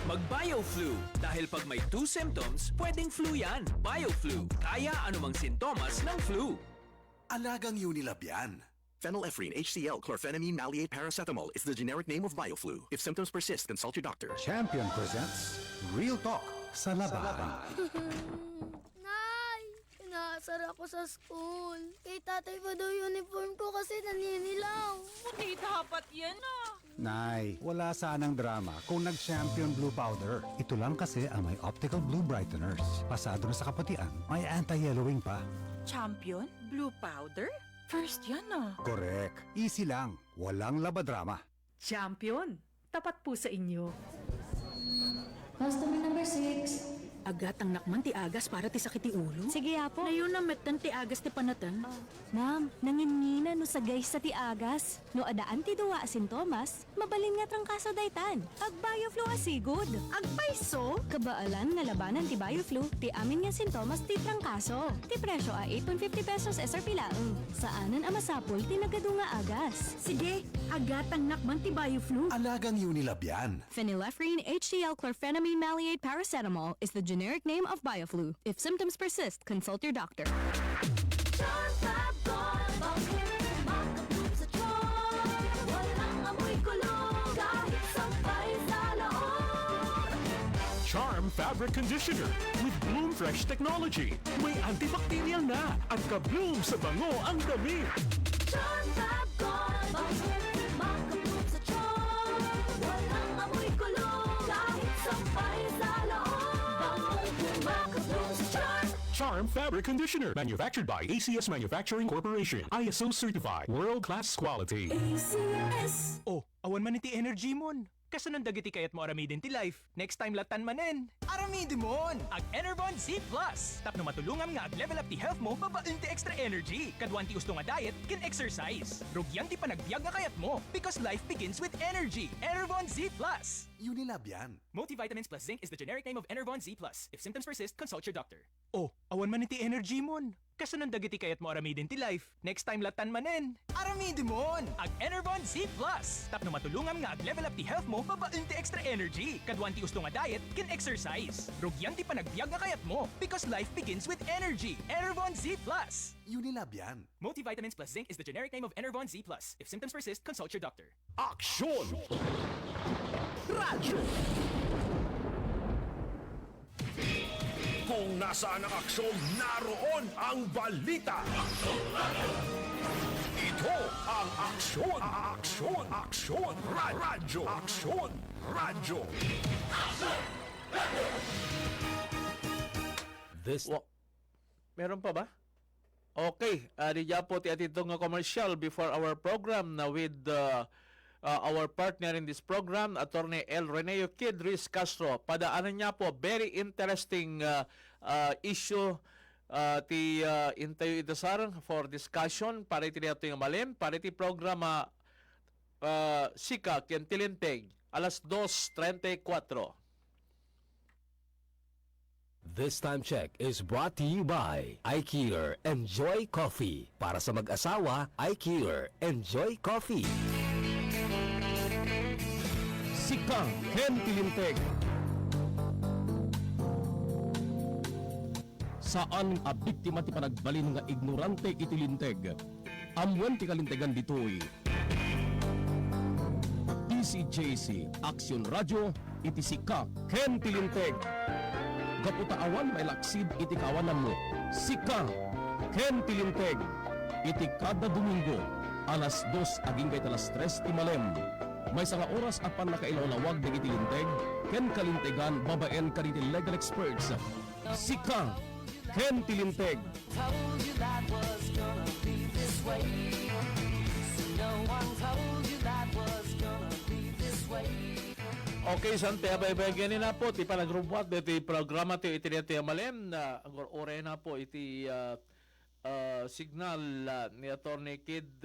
Mag-BioFlu. Dahil pag may 2 symptoms, pwedeng flu yan. BioFlu. Kaya anumang sintomas ng flu. Alagang Unilab yan. Phenylephrine HCl chlorphenamine maleate paracetamol is the generic name of BioFlu. If symptoms persist, consult your doctor. Champion presents Real Talk sa labahan. Nay, inaasar ako sa school. Kay tatay pa daw uniform ko kasi naninilaw. Hindi dapat yan ah. Nay, wala sanang drama kung nag-Champion Blue Powder. Ito lang kasi ang may optical blue brighteners. Pasado na sa kaputian, may anti-yellowing pa. Champion? Blue powder? First yan ah. Correct. Easy lang. Walang labadrama. Champion, tapat po sa inyo. Customer number 6. Agat ang nakman ti agas para ti sakit ti ulo. Sige apo. Ngayon na metan ti agas ti panatan. Ma'am, nangingina no sagay sa ti agas. No adaan ti duwa sintomas, mabalin nga trangkaso daytan. Ag BioFlu asigod. Ag paiso? Kabaalan nga labanan ti BioFlu, ti amin nga sintomas ti trangkaso. Ti presyo a 8.50 pesos SRP laeng. Saanan ang masapol ti nagadu nga agas. Sige, agat ang nakman ti BioFlu. Alagang Unilab yan. Phenylephrine HCl chlorphenamine maleate paracetamol is the generic name of BioFlu. If symptoms persist, consult your doctor. Charm Fabric Conditioner with Bloom Fresh Technology. May antibacterial na at ka-bloom sa bango ang damit. Charm Fab Gold, makabloom sa charm. Walang amoy kulong, kahit sampay sa loob. Makabloom sa charm. Charm Fabric Conditioner. Manufactured by ACS Manufacturing Corporation. ISO certified. World-class quality. ACS. Oh, awan man iti energy mon. Kasunod dagiti kayat mo aramidin ti life. Next time latan manen. Aramidin mon! Ag Enervon Z+. Tapno matulungam nga ag level up ti health mo, babaen ti extra energy. Kadwan ti usto nga diet, kin exercise. Rugyan ti panagbiag nga kayat mo. Because life begins with energy. Enervon Z+. Unilab yan. Multivitamins plus zinc is the generic name of Enervon Z+. If symptoms persist, consult your doctor. Oh, awan man iti energy mon. Kasunod dagiti kayat mo aramidin ti life. Next time latan manen. Aramidin mon! Ag Enervon Z+. Tapno matulungam nga ag level up ti health mo, babaen ti extra energy. Kadwan ti usto nga diet, kin exercise. Rugyan ti panagbiag nga kayat mo. Because life begins with energy. Enervon Z+. Unilab yan. Multivitamins plus zinc is the generic name of Enervon Z+. If symptoms persist, consult your doctor. Aksyon! Radyo! Kung nasaan ang aksyon, naroon ang balita. Ito ang aksyon, aksyon, radyo, aksyon, radyo. Meron pa ba? Okay, diya po ti atitong nga commercial before our program na with our partner in this program, Attorney El Reneo Kid Riz Castro. Padaanan niya po, very interesting issue intayo itasar for discussion para iti nato yung malim, para iti programa Sika Ken Tilinteg, alas 2:34. This time check is brought to you by iKeeler Enjoy Coffee. Para sa mag-asawa, iKeeler Enjoy Coffee. Sika Ken Tilinteg. Saan a biktima ti panagbalin nga ignorante itilinteg? Amwen ti kalintegan ditoy. DCJC Aksyon Radio iti Sika Ken Tilinteg. Kaputaawan may laksid iti kawanan mo. Sika Ken Tilinteg. Iti kada Domingo alas 2 aging kay alas 3 ti malem. May sanga oras apan nakailawlawag ng itilinteg, ken kalintegan babaen kaniti legal experts. Sika Ken Tilinteg. Okay, sante abay-bay ganin na po ti panagrubwat iti programa ti itinete malem na ang ore na po iti signal ni Attorney Kid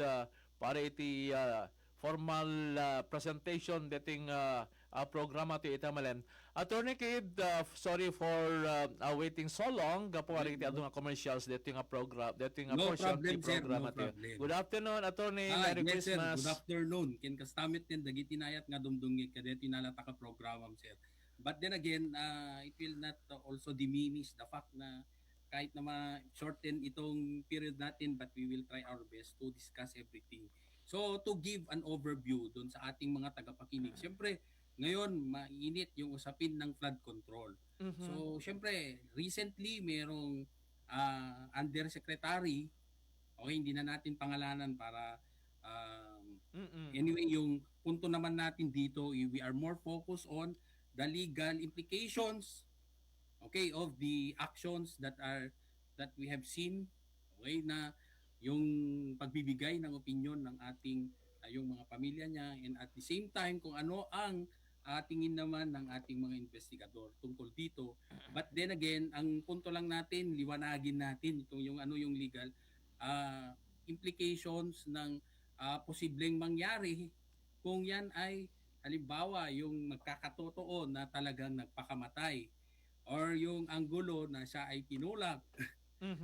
para iti formal presentation dating programa to itamalen. Attorney Kid, sorry for waiting so long. Gapo ari ti adunga commercials dating program, dating No portion problem, ti sir. programa No ti. problem. Good afternoon, Attorney. Merry yes, sir. Christmas. Good afternoon. Ken kastamit ken dagiti nayat nga dumdungit kadeti nalata ka programam, sir. But then again, it will not also diminish the fact na kahit na ma-shorten itong period natin, but we will try our best to discuss everything. So, to give an overview dun sa ating mga tagapakinig. Siyempre, ngayon, mainit yung usapin ng flood control. So, siyempre, recently, merong undersecretary, okay, hindi na natin pangalanan para anyway, yung punto naman natin dito, we are more focused on the legal implications, okay, of the actions that we have seen, okay, na yung pagbibigay ng opinion ng ating yung mga pamilya niya, and at the same time kung ano ang tingin naman ng ating mga investigador tungkol dito. But then again, ang punto lang natin, liwanagin natin itong yung legal implications ng posibleng mangyari kung yan ay halimbawa yung magkakatotoo na talagang nagpakamatay or yung anggulo na siya ay tinulak.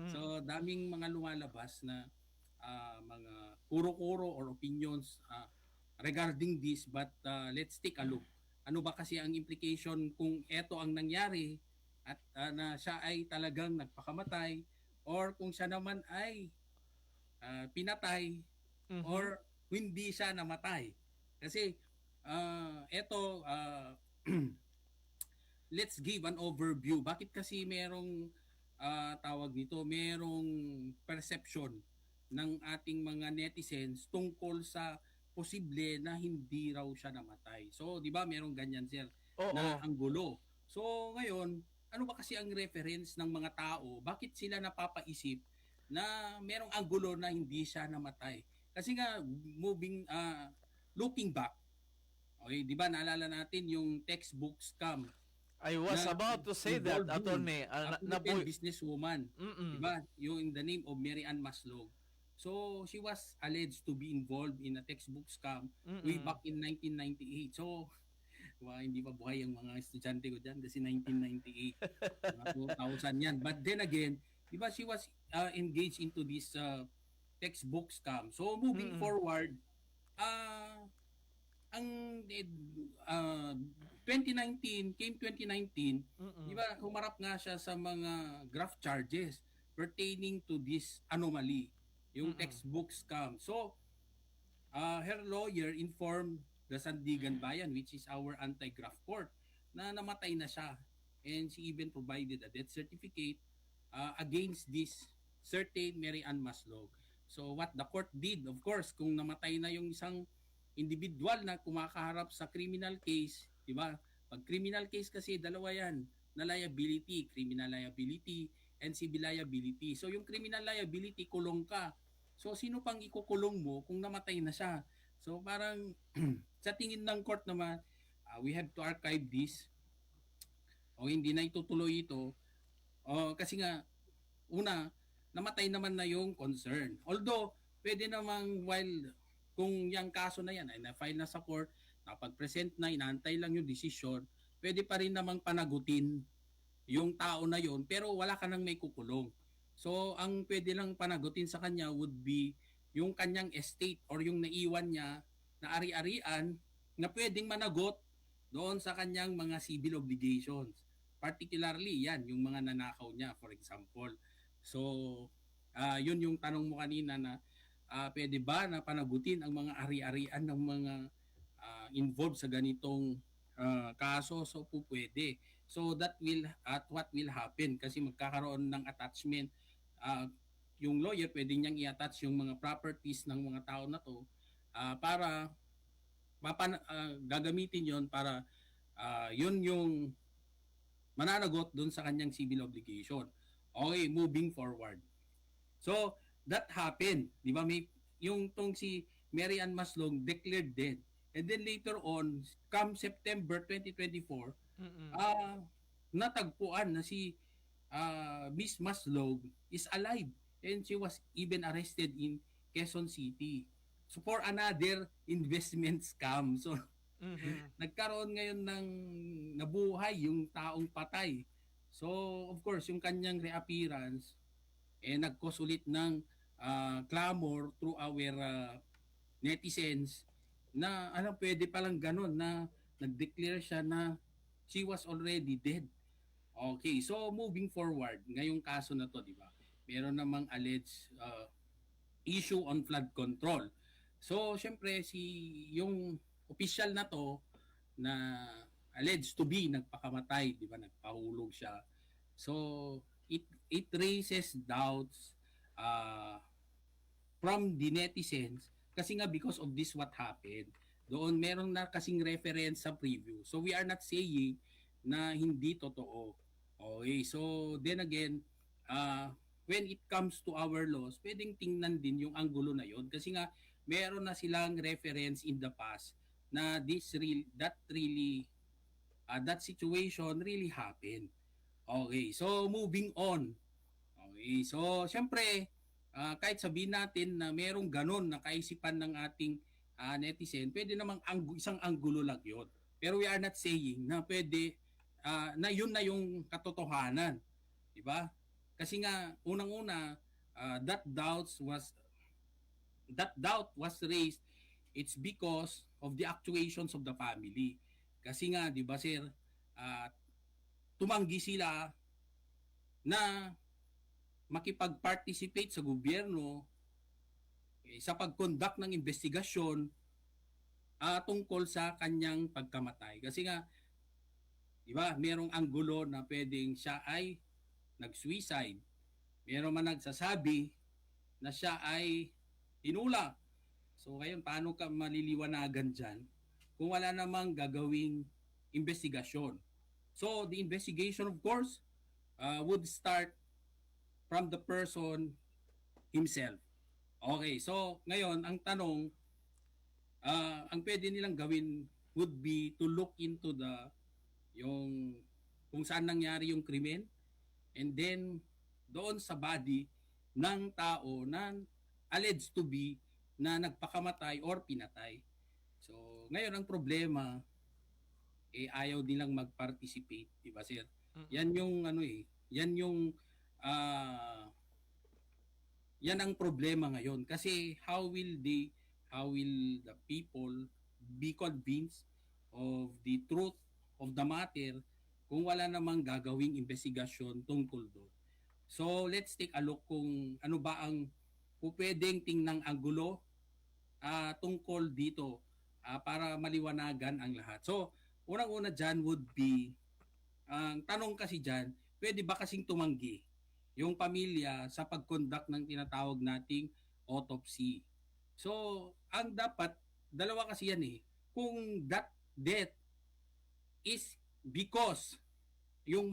So daming mga lumalabas na mga kuro-kuro or opinions regarding this, but let's take a look. Ano ba kasi ang implication kung eto ang nangyari at na siya ay talagang nagpakamatay, or kung siya naman ay pinatay or hindi siya namatay. Kasi eto let's give an overview. Bakit kasi merong tawag nito, merong perception ng ating mga netizens tungkol sa posible na hindi raw siya namatay. So, di ba merong ganyan, sir, na anggulo. So, ngayon, ano ba kasi ang reference ng mga tao? Bakit sila napapaisip na merong anggulo na hindi siya namatay? Kasi nga, looking back, okay, di ba naalala natin yung textbook scam? I was about to say that, Attorney. Philippine businesswoman, diba? Yung in the name of Mary Ann Maslog. So, she was alleged to be involved in a textbook scam way back in 1998. So, hindi pa buhay ang mga estudyante ko dyan kasi 1998. Mga 2000 yan. But then again, diba, she was engaged into this textbook scam. So, moving forward, ang 2019, di ba, humarap nga siya sa mga graft charges pertaining to this anomaly, yung textbook scam. So, her lawyer informed the Sandigan Bayan, which is our anti-graft court, na namatay na siya. And she even provided a death certificate against this certain Mary Ann Maslog. So, what the court did, of course, kung namatay na yung isang individual na kumakaharap sa criminal case, di ba? Pag criminal case kasi dalawa yan, na liability, criminal liability and civil liability. So yung criminal liability, kulong ka. So sino pang ikukulong mo kung namatay na siya? So parang sa tingin ng court naman, we have to archive this. O hindi na itutuloy ito. Kasi nga una, namatay naman na yung concern. Although pwede namang while kung yung kaso na yan ay na-file na sa court, napag-present na, inaantay lang yung decision, pwede pa rin namang panagutin yung tao na yon, pero wala ka nang may kukulong. So, ang pwede lang panagutin sa kanya would be yung kanyang estate or yung naiwan niya na ari-arian na pwedeng managot doon sa kanyang mga civil obligations. Particularly, yan, yung mga nanakaw niya, for example. So, yun yung tanong mo kanina na pwede ba na panagutin ang mga ari-arian ng mga involved sa ganitong kaso? So po pwede. So that will what will happen kasi magkakaroon ng attachment. Yung lawyer pwede niyang i-attach yung mga properties ng mga tao na to para gagamitin yon para yun yung mananagot doon sa kanyang civil obligation. Okay, moving forward. So that happened, di ba? May yung tong si Mary Ann Maslog declared dead. And then later on, come September 2024, natagpuan na si Miss Maslog is alive, and she was even arrested in Quezon City. for another investment scam. So nagkaroon ngayon ng nabuhay yung taong patay. So of course yung kanyang reappearance nag-cause ulit ng clamor through our netizens na pwede palang ganun na nag-declare siya na she was already dead. Okay, so moving forward, ngayong kaso na to, di ba? Meron namang alleged issue on flood control. So, syempre yung official na to na alleged to be nagpakamatay, di ba? Nagpahulog siya. So, it raises doubts from the netizens kasi nga because of this what happened. Doon meron na kasing reference sa preview. So we are not saying na hindi totoo. Okay, so then again, when it comes to our laws, pwedeng tingnan din yung anggulo na yon kasi nga meron na silang reference in the past na that situation really happened. Okay, so moving on. Okay, so syempre kahit sabihin natin na merong ganon na kaisipan ng ating netizen, pwede namang isang anggulo lang yun. Pero we are not saying na pwede na yun na yung katotohanan. Diba? Kasi nga, unang-una, that doubt was raised, it's because of the actuations of the family. Kasi nga, di ba sir, tumanggi sila na makipag-participate sa gobyerno sa pag-conduct ng investigasyon tungkol sa kanyang pagkamatay. Kasi nga, di ba, merong anggulo na pwedeng siya ay nag-suicide. Meron man nagsasabi na siya ay tinula. So ngayon, paano ka maliliwanagan dyan kung wala namang gagawing investigasyon? So the investigation, of course, would start from the person himself. Okay, so ngayon, ang tanong, ang pwede nilang gawin would be to look into yung kung saan nangyari yung krimen, and then doon sa body ng tao na alleged to be na nagpakamatay or pinatay. So ngayon ang problema, ayaw nilang mag-participate, di ba sir? Yan yung yan ang problema ngayon kasi how will the people be convinced of the truth of the matter kung wala namang gagawing investigasyon tungkol doon. So let's take a look kung ano ba ang pwedeng tingnang anggulo tungkol dito para maliwanagan ang lahat. So unang-una dyan would be, ang tanong kasi dyan, pwede ba kasing tumanggi yung pamilya sa pag-conduct ng tinatawag nating autopsy? So, ang dapat, dalawa kasi yan kung that death is because yung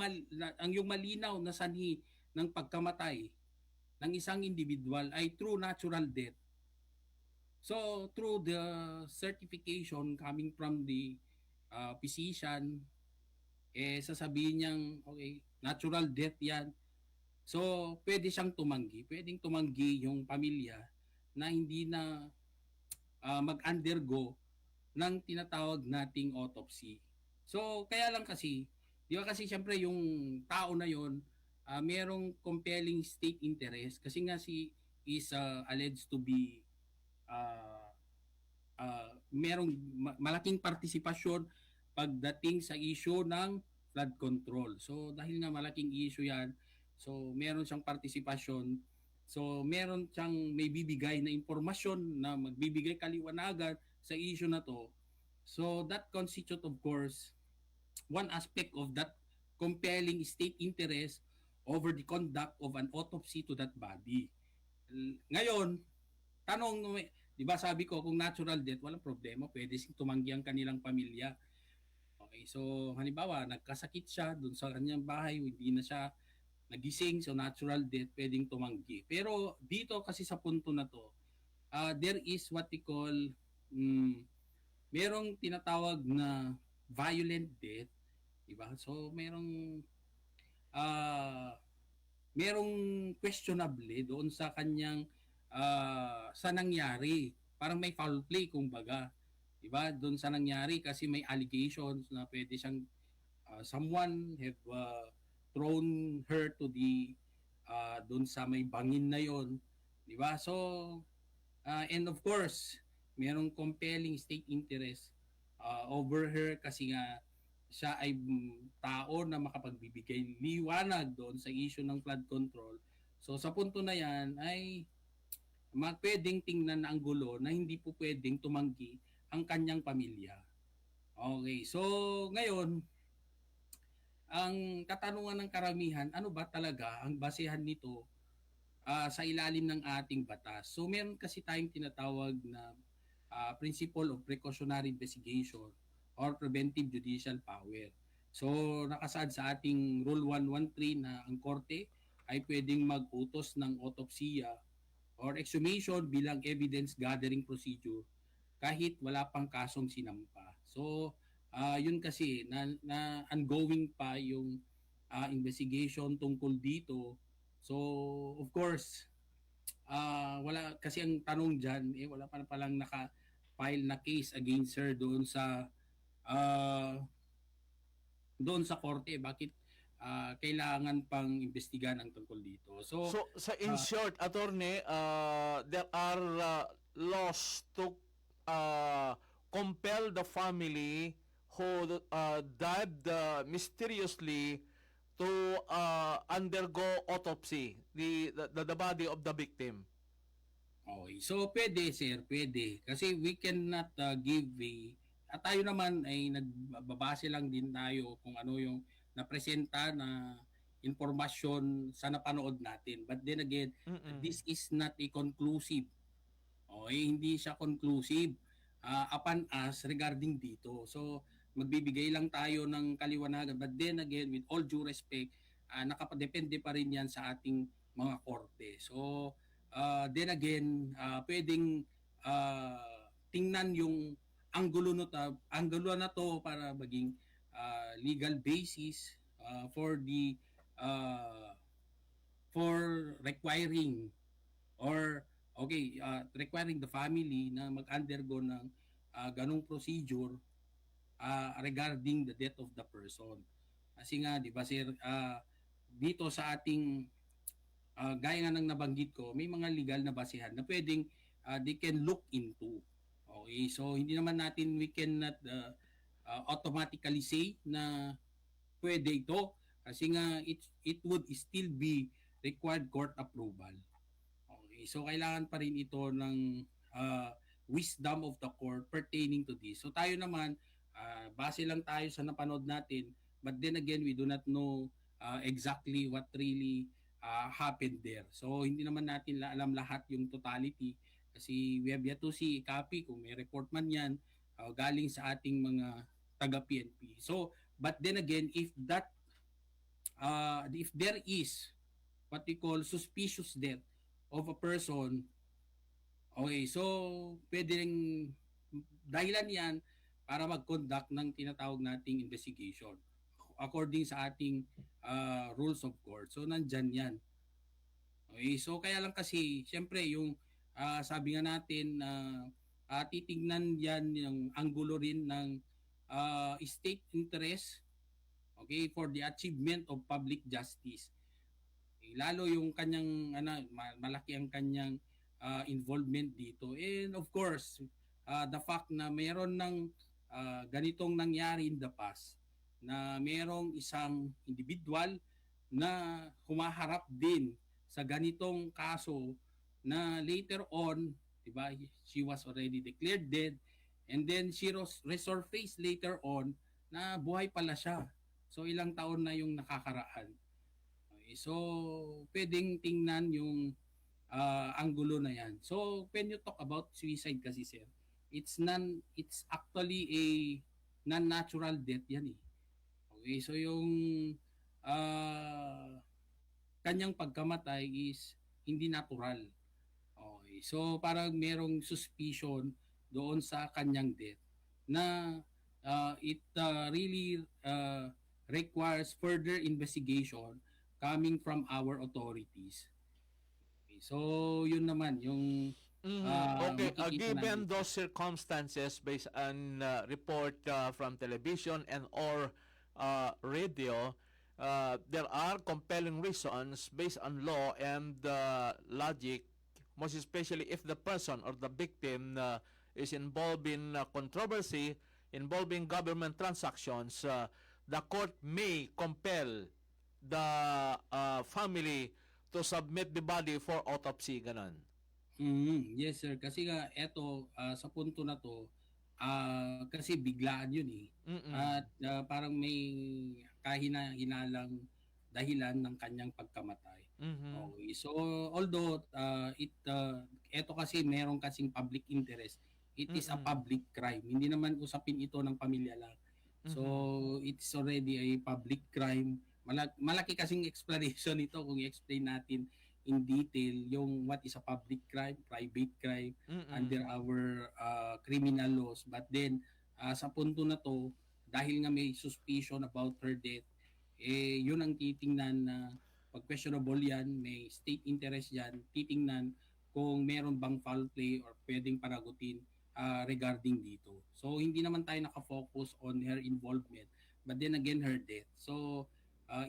malinaw na sanhi ng pagkamatay ng isang individual ay true natural death. So, through the certification coming from the physician, sasabihin niyang, okay, natural death yan. So, pwede siyang tumanggi. Pwedeng tumanggi yung pamilya na hindi na mag-undergo ng tinatawag nating autopsy. So, kaya lang kasi, di ba kasi siyempre yung tao na yon merong compelling state interest kasi nga si is alleged to be merong malaking partisipasyon pagdating sa issue ng flood control. So, dahil nga malaking issue yan, so meron siyang partisipasyon, so meron siyang may bibigay na impormasyon na magbibigay kaliwanagan sa issue na to. So that constitute of course one aspect of that compelling state interest over the conduct of an autopsy to that body. Ngayon, tanong, di ba sabi ko kung natural death, walang problema, pwede sing tumanggi ang kanilang pamilya. Okay, so halimbawa, nagkasakit siya dun sa kanyang bahay, hindi na siya nagising, so natural death, pwedeng tumanggi. Pero dito kasi sa punto na to, there is what we call, merong tinatawag na violent death, diba? So merong questionable doon sa kanyang sa nangyari. parang may foul play kumbaga. 'Di ba? Doon sa nangyari kasi may allegations na pwede siyang someone have thrown her to the doon sa may bangin na 'yon, 'di ba? So and of course, mayroong compelling state interest over her kasi nga siya ay tao na makapagbibigay liwanag doon sa issue ng flood control. So sa punto na 'yan ay pwedeng tingnan na ang gulo na hindi po pwedeng tumanggi ang kanyang pamilya. Okay, so ngayon, ang katanungan ng karamihan, ano ba talaga ang basehan nito sa ilalim ng ating batas? So meron kasi tayong tinatawag na principle of precautionary investigation or preventive judicial power. So nakasaad sa ating Rule 113 na ang korte ay pwedeng mag-utos ng autopsiya or exhumation bilang evidence gathering procedure kahit wala pang kasong sinampa. So yun kasi na ongoing pa yung investigation tungkol dito. So of course wala kasi ang tanong diyan wala pa palang naka-file na case against her doon sa korte. Bakit kailangan pang imbestigahan ang tungkol dito? So sa in short, attorney, there are laws to compel the family who died mysteriously to undergo autopsy the body of the victim. Okay. So pwede sir, pwede. Kasi we cannot give tayo naman ay nagbabase lang din tayo kung ano yung napresenta na impormasyon sa napanood natin. But then again, this is not a conclusive. Okay, hindi siya conclusive upon us regarding dito. So magbibigay lang tayo ng kaliwanagan. But then again, with all due respect, nakapadepende pa rin yan sa ating mga korte. So then again, pwedeng tingnan yung anggulo na to para maging legal basis for requiring or requiring the family na mag-undergo ng ganong procedure regarding the death of the person. Kasi nga, di ba sir, dito sa ating gaya nga ng nabanggit ko, may mga legal na basehan na pwedeng they can look into. Okay, so hindi naman we cannot automatically say na pwede ito kasi nga it would still be required court approval. Okay, so kailangan pa rin ito ng wisdom of the court pertaining to this. So tayo naman, base lang tayo sa napanood natin, but then again, we do not know exactly what really happened there. So hindi naman natin alam lahat yung totality kasi we have yet to see a copy kung may report man yan galing sa ating mga taga-PNP. So, but then again, if there is what we call suspicious death of a person, okay, so pwedeng dahilan yan para mag-conduct ng tinatawag nating investigation according sa ating rules of court. So, nandyan yan. Okay, so kaya lang kasi, syempre, yung sabi nga natin titignan yan yung anggulo rin ng state interest, okay, for the achievement of public justice. Okay, lalo yung kanyang malaki ang kanyang involvement dito. And of course, the fact na mayroon ng ganitong nangyari in the past, na mayroong isang individual na humaharap din sa ganitong kaso na later on, diba, she was already declared dead and then she resurfaced later on na buhay pala siya. So ilang taon na yung nakakaraan. Okay, so pwedeng tingnan yung anggulo na yan. So when you talk about suicide kasi sir, it's actually a non-natural death yan eh. Okay, so yung kanyang pagkamatay is hindi natural. Okay, so parang merong suspicion doon sa kanyang death na it really requires further investigation coming from our authorities. Okay, so yun naman yung Okay, makikita given natin. those circumstances based on report from television and or radio, there are compelling reasons based on law and logic, most especially if the person or the victim is involved in controversy involving government transactions. The court may compel the family to submit the body for autopsy, ganon. Yes sir, kasi nga eto sa punto na to, kasi biglaan yun eh. At parang may kahina-hinalang dahilan ng kanyang pagkamatay. Okay. So although eto kasi meron kasing public interest, it is a public crime. Hindi naman usapin ito ng pamilya lang. So it's already a public crime. Malaki kasing explanation nito kung i-explain natin in detail yung what is a public crime, private crime under our criminal laws. But then sa punto na to, dahil nga may suspicion about her death, yun ang titingnan na pag questionable yan, may state interest yan, titingnan kung meron bang foul play or pwedeng panagutin regarding dito. So hindi naman tayo nakafocus on her involvement, but then again her death. So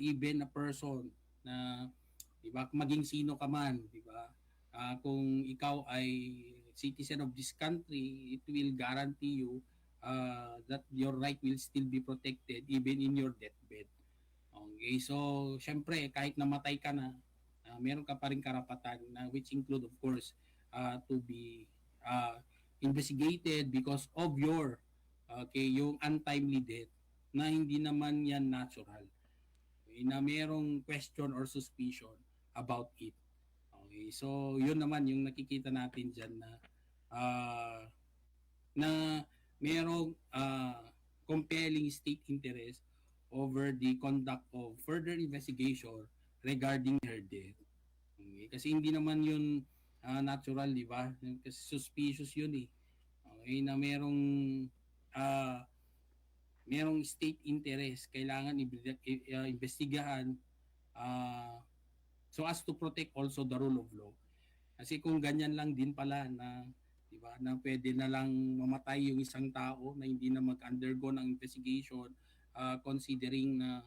even a person na, di ba, maging sino ka man, di ba, kung ikaw ay citizen of this country, it will guarantee you that your right will still be protected even in your deathbed. Okay, so syempre kahit namatay ka na, meron ka pa rin karapatan na, which include of course to be investigated because of your yung untimely death na hindi naman yan natural. Okay, na merong question or suspicion about it. Okay, so yun naman yung nakikita natin diyan na merong compelling state interest over the conduct of further investigation regarding her death. Okay, kasi hindi naman yun natural, di ba? Kasi suspicious yun eh. Okay, na merong state interest, kailangan investigahan so as to protect also the rule of law. Kasi kung ganyan lang din pala na, di ba, na pwede na lang mamatay yung isang tao na hindi na mag-undergo ng investigation, considering na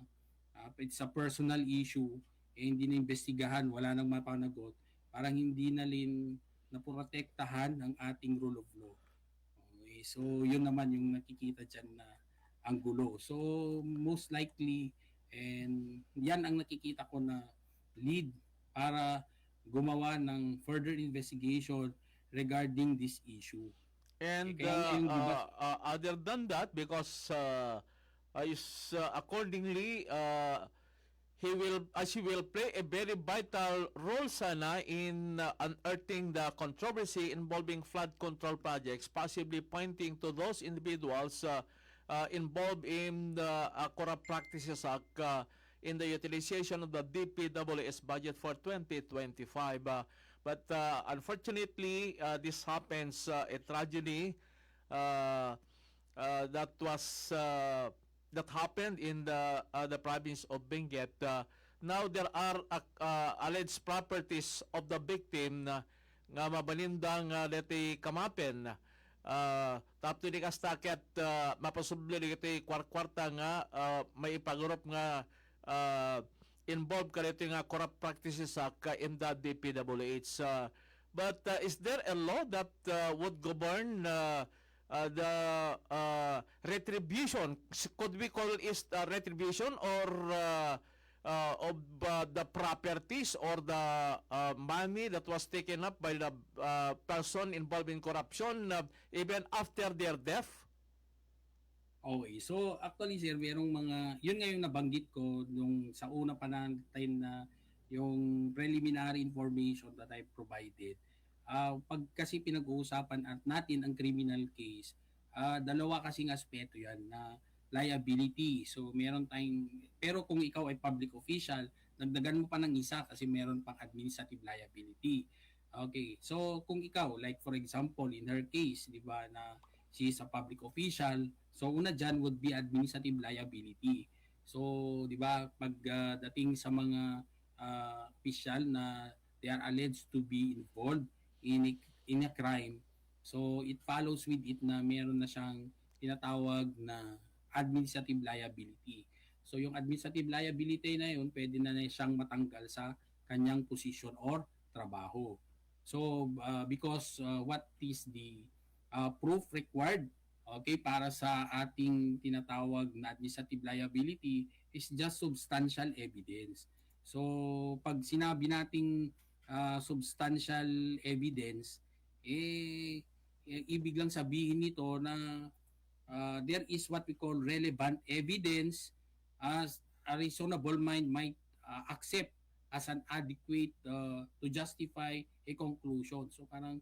it's a personal issue, hindi na investigahan, wala nang mapanagot, parang hindi na rin naprotektahan ang ating rule of law. Okay, so yun naman yung nakikita dyan na ang gulo. So most likely, and yan ang nakikita ko na lead para gumawa ng further investigation regarding this issue. And other than that, because accordingly, she will play a very vital role sana in unearthing the controversy involving flood control projects, possibly pointing to those individuals involved in the corrupt practices in the utilization of the DPWS budget for 2025. But unfortunately, this happens a tragedy that happened in the province of Benguet. Now there are alleged properties of the victim na nga mabalindang deti kamapen. Tapos ni kastaket mapasuble diti kwarta nga may ipagurup nga involved ka dito nga corrupt practices sa in the DPWH. But is there a law that would govern the retribution? Could we call it retribution or of the properties or the money that was taken up by the person involved in corruption even after their death? Okay, so actually sir, merong mga, yun nga yung nabanggit ko nung sa una pa natin na yung preliminary information that I provided. Pag kasi pinag-uusapan at natin ang criminal case, dalawa kasing aspeto yan na liability. So meron tayong, pero kung ikaw ay public official, dagdagan mo pa ng isa kasi meron pang administrative liability. Okay, so kung ikaw, like for example, in her case, di ba, na she is a public official, so una dyan would be administrative liability. So, di ba, pagdating sa mga official na they are alleged to be involved in in a crime. So it follows with it na meron na siyang tinatawag na administrative liability. So yung administrative liability na yun, pwede na siyang matanggal sa kanyang position or trabaho. So because what is the proof required, okay, para sa ating tinatawag na administrative liability is just substantial evidence. So pag sinabi nating substantial evidence, ibig lang sabihin nito na there is what we call relevant evidence as a reasonable mind might accept as an adequate to justify a conclusion. So parang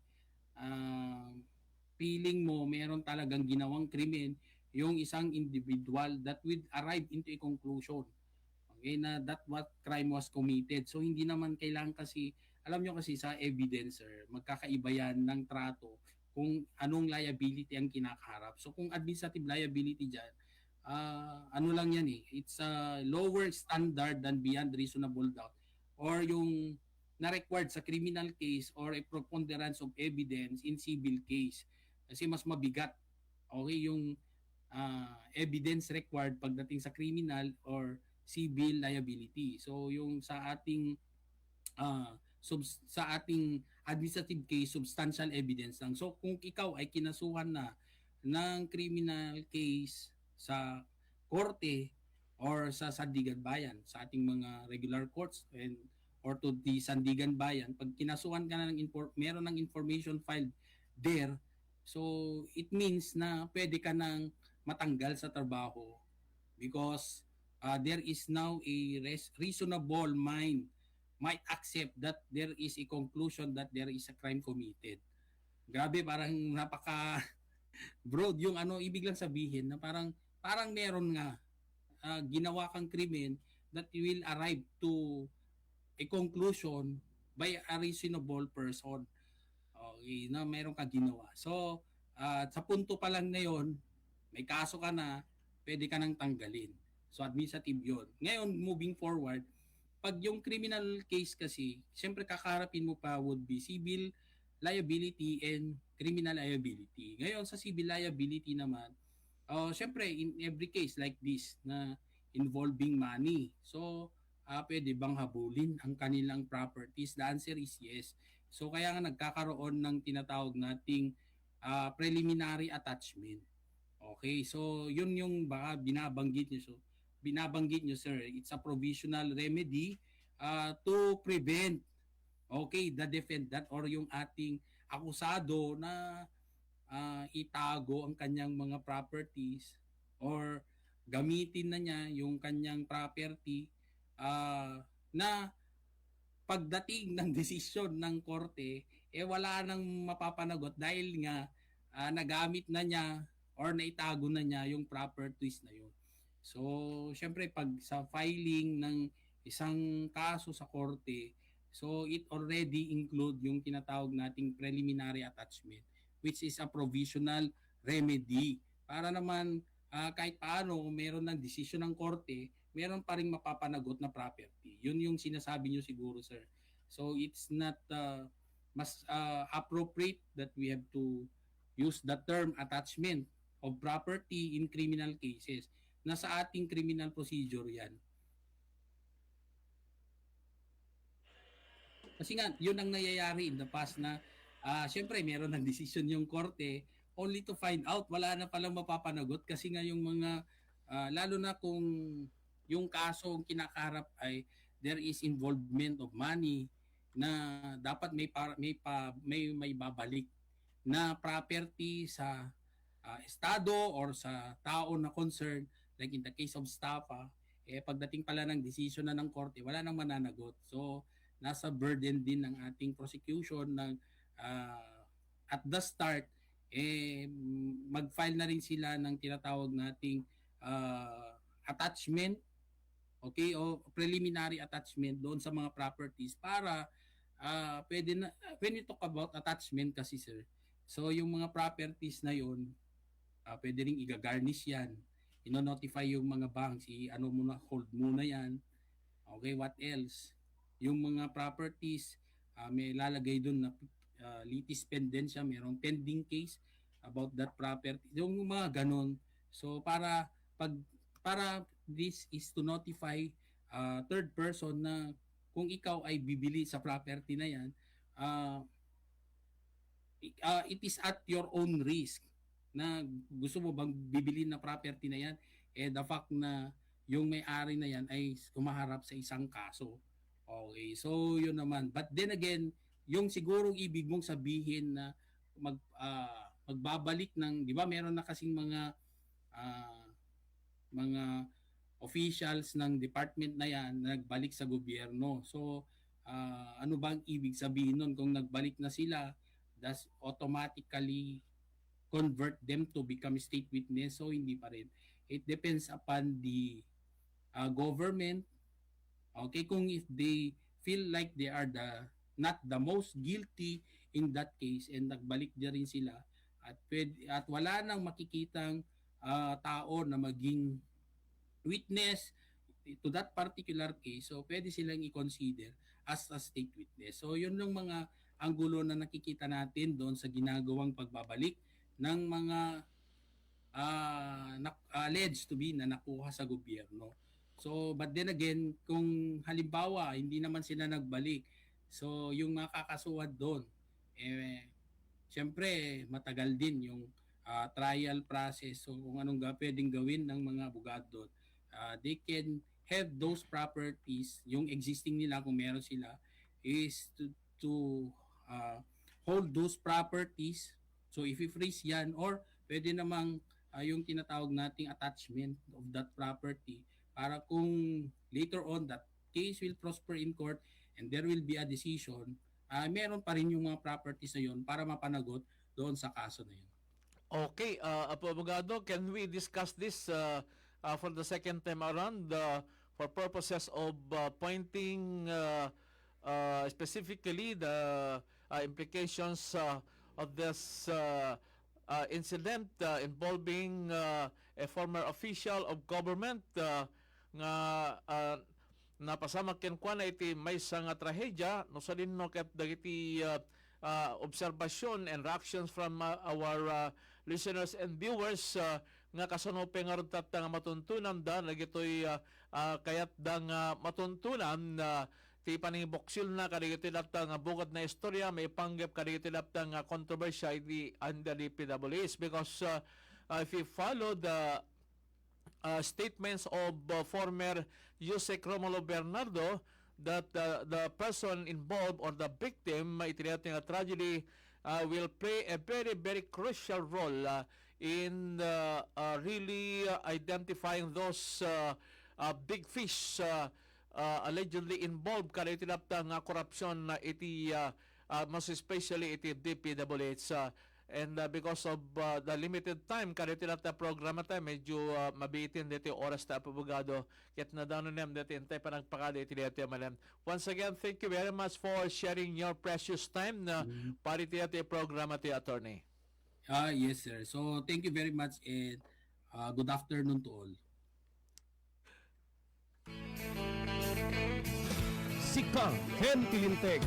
feeling mo meron talagang ginawang krimen yung isang individual that will arrive into a conclusion. Okay, na that what crime was committed. So hindi naman kailangan kasi, alam nyo kasi sa evidence, sir, magkakaiba yan ng trato kung anong liability ang kinakaharap. So kung administrative liability dyan, ano lang yan it's a lower standard than beyond reasonable doubt, or yung na-required sa criminal case or a preponderance of evidence in civil case. Kasi mas mabigat, okay, yung evidence required pagdating sa criminal or civil liability. So yung sa ating sa ating administrative case, substantial evidence lang. So kung ikaw ay kinasuhan na ng criminal case sa korte or sa Sandigan Bayan, sa ating mga regular courts or to the Sandigan Bayan, pag kinasuhan ka na ng meron ng information filed there, so it means na pwede ka nang matanggal sa trabaho because there is now a reasonable mind might accept that there is a conclusion that there is a crime committed. Grabe, parang napaka broad yung ibig lang sabihin na parang meron nga ginawa kang krimen that will arrive to a conclusion by a reasonable person. Okay, na meron ka ginawa. So, sa punto pa lang na yon, may kaso ka na, pwede ka nang tanggalin. So, administrative yun. Ngayon, moving forward, pag yung criminal case kasi, siyempre kakaharapin mo pa would be civil liability and criminal liability. Ngayon, sa civil liability naman, siyempre, in every case like this na involving money, so, pwede bang habulin ang kanilang properties? The answer is yes. So, kaya nga nagkakaroon ng tinatawag nating preliminary attachment. Okay, so yun yung baka binabanggit nyo, sir. It's a provisional remedy to prevent, okay, the defendant or yung ating akusado na itago ang kanyang mga properties or gamitin na niya yung kanyang property na pagdating ng desisyon ng korte, wala nang mapapanagot dahil nga nagamit na niya or naitago na niya yung properties na yun. So, syempre pag sa filing ng isang kaso sa korte, so it already include yung tinatawag nating preliminary attachment, which is a provisional remedy. Para naman kahit paano meron ng desisyon ng korte, meron pa ring mapapanagot na property. Yun yung sinasabi nyo siguro, sir. So it's not mas appropriate that we have to use the term attachment of property in criminal cases. Nasa ating criminal procedure yan. Kasi nga, yun ang nangyayari in the past na syempre meron ng decision yung korte only to find out wala na palang mapapanagot kasi nga yung mga lalo na kung yung kaso ang kinakaharap ay there is involvement of money na dapat may babalik na property sa estado or sa tao na concerned, like in the case of Stafa, pagdating pala ng decision na ng korte, wala nang mananagot. So, nasa burden din ng ating prosecution ng at the start, mag-file na rin sila ng tinatawag nating attachment, okay, o preliminary attachment doon sa mga properties para pwede na, when you talk about attachment kasi, sir, so yung mga properties na yun, pwede rin i-garnish yan, ino-notify yung mga banks, hold muna yan, okay, what else, yung mga properties, may lalagay doon na litis pendensia, merong pending case about that property, yung mga ganon. So para this is to notify third person na kung ikaw ay bibili sa property na yan, it is at your own risk na gusto mo bang bibili na property na yan, the fact na yung may-ari na yan ay kumaharap sa isang kaso. Okay, so yun naman. But then again, yung sigurong ibig mong sabihin na magbabalik ng, di ba meron na kasing mga officials ng department na yan na nagbalik sa gobyerno. So ano bang ibig sabihin nun kung nagbalik na sila? Does automatically convert them to become state witness? So hindi pa rin. It depends upon the government. Okay, kung if they feel like they are not the most guilty in that case and nagbalik na rin sila at wala nang makikitang tao na maging witness to that particular case, so pwede silang i-consider as a state witness. So yun yung mga anggulo na nakikita natin doon sa ginagawang pagbabalik ng mga alleged to be na nakuha sa gobyerno. So but then again, kung halimbawa hindi naman sila nagbalik, so yung makakasuhan doon, siyempre matagal din yung trial process. So kung anong pwedeng gawin ng mga abogado doon, they can have those properties, yung existing nila kung meron sila, is to hold those properties. So if i-freeze yan, or pwede namang yung tinatawag nating attachment of that property para kung later on that case will prosper in court and there will be a decision, meron pa rin yung mga properties na yun para mapanagot doon sa kaso na yun. Okay, Abogado, can we discuss this for the second time around for purposes of pointing specifically the implications of this incident involving a former official of government nga napasama kenkwa na iti may nga trahedya no sa dinno ket dagiti observation and reactions from our listeners and viewers nga kasanope nga rutat nga matuntunan da nagitoy kayat da nga matuntunan ti paniboksil na kadigiti lapta nga bukod na istorya may panggap kadigiti lapta nga kontrobersya iti under the PWS because if you follow the statements of former Yusek Romulo Bernardo that the person involved or the victim iti nga tragedy will play a very very crucial role in really identifying those big fish allegedly involved kada iti lapta nga korupsyon na iti most especially iti DPWH and because of the limited time kada iti lapta programa tayo medyo mabitin dito oras ta Abogado ket na danon nem dito intay panagpakada iti dito malam. Once again, thank you very much for sharing your precious time na para iti programa ti attorney. Yes sir. So thank you very much and good afternoon to all. Sika Ken Tilinteg.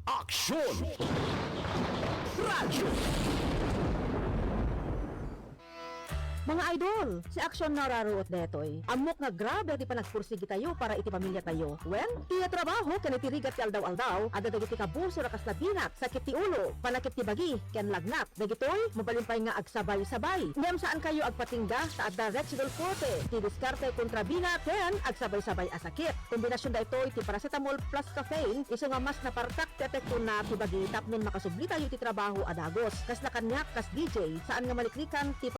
Aksyon! Radyo! Mga idol, si aksyon na raruot detoy. Amok nga grabe di pa nagpursigi tayo para iti pamilya tayo. Well, tiya trabaho kan iti rigat ti aldaw-aldaw, ada dagiti kabuso rakas na binak, sakit ti ulo, panakit ti bagi, ken lagnat. Dagitoy, mabalimpay nga agsabay-sabay. Ngem saan kayo agpatingga sa adda Rexidol Forte, ti diskarte kontra binak, ken agsabay-sabay asakit. Kombinasyon da itoy ti paracetamol plus caffeine, iso nga mas napartak ti epekto na ti bagi tapnon makasubli tayo ti trabaho adagos. Kas na kanyak, kas DJ, saan nga maliklikan ti